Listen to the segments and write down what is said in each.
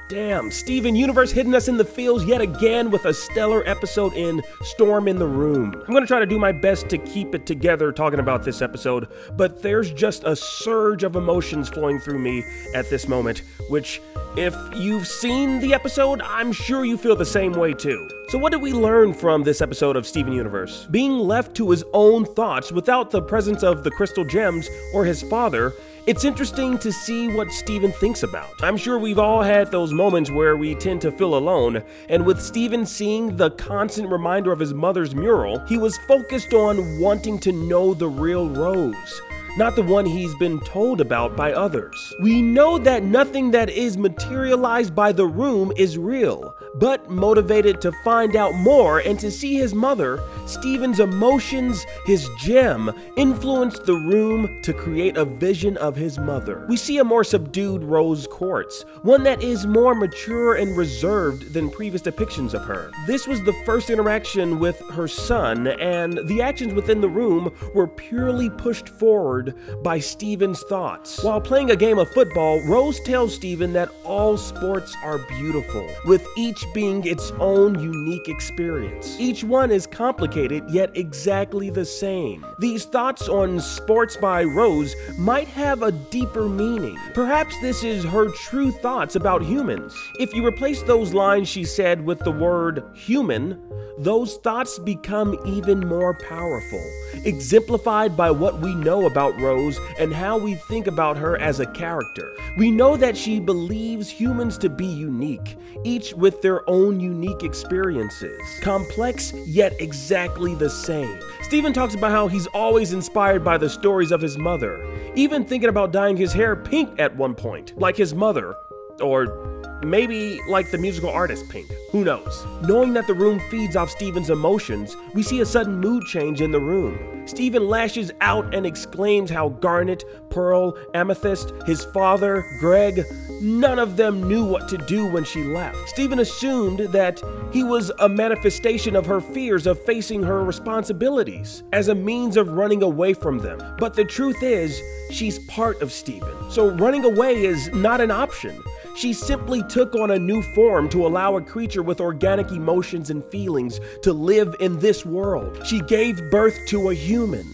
Damn, Steven Universe hitting us in the feels yet again with a stellar episode in Storm in the Room. I'm gonna try to do my best to keep it together talking about this episode, but there's just a surge of emotions flowing through me at this moment, which, if you've seen the episode, I'm sure you feel the same way too. So what did we learn from this episode of Steven Universe? Being left to his own thoughts without the presence of the crystal gems or his father, it's interesting to see what Steven thinks about. I'm sure we've all had those moments where we tend to feel alone, and with Steven seeing the constant reminder of his mother's mural, he was focused on wanting to know the real Rose, not the one he's been told about by others. We know that nothing that is materialized by the room is real, but motivated to find out more and to see his mother, Steven's emotions, his gem, influenced the room to create a vision of his mother. We see a more subdued Rose Quartz, one that is more mature and reserved than previous depictions of her. This was the first interaction with her son, and the actions within the room were purely pushed forward by Steven's thoughts. While playing a game of football, Rose tells Steven that all sports are beautiful, with each being its own unique experience. Each one is complicated, yet exactly the same. These thoughts on sports by Rose might have a deeper meaning. Perhaps this is her true thoughts about humans. If you replace those lines she said with the word human, those thoughts become even more powerful, exemplified by what we know about Rose and how we think about her as a character. We know that she believes humans to be unique, each with their own unique experiences, complex yet exactly the same. Steven talks about how he's always inspired by the stories of his mother, even thinking about dyeing his hair pink at one point, like his mother, or maybe like the musical artist Pink, who knows? Knowing that the room feeds off Steven's emotions, we see a sudden mood change in the room. Steven lashes out and exclaims how Garnet, Pearl, Amethyst, his father, Greg, none of them knew what to do when she left. Steven assumed that he was a manifestation of her fears of facing her responsibilities as a means of running away from them. But the truth is, she's part of Steven, so running away is not an option. She simply took on a new form to allow a creature with organic emotions and feelings to live in this world. She gave birth to a human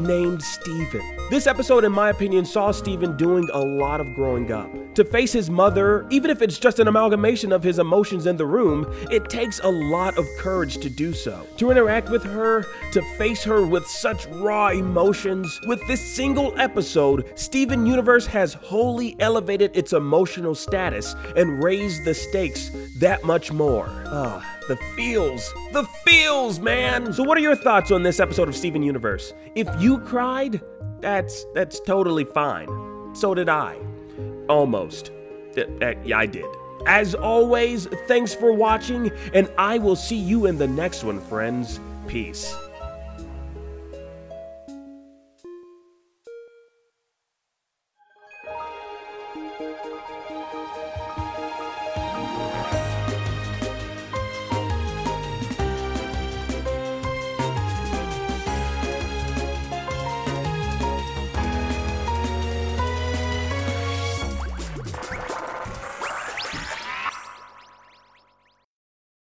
named Steven. This episode, in my opinion, saw Steven doing a lot of growing up. To face his mother, even if it's just an amalgamation of his emotions in the room, it takes a lot of courage to do so. To interact with her, to face her with such raw emotions. With this single episode, Steven Universe has wholly elevated its emotional status and raised the stakes that much more. The feels, man! So what are your thoughts on this episode of Steven Universe? If you cried, that's totally fine. So did I. Almost. Yeah, I did. As always, thanks for watching, and I will see you in the next one, friends. Peace.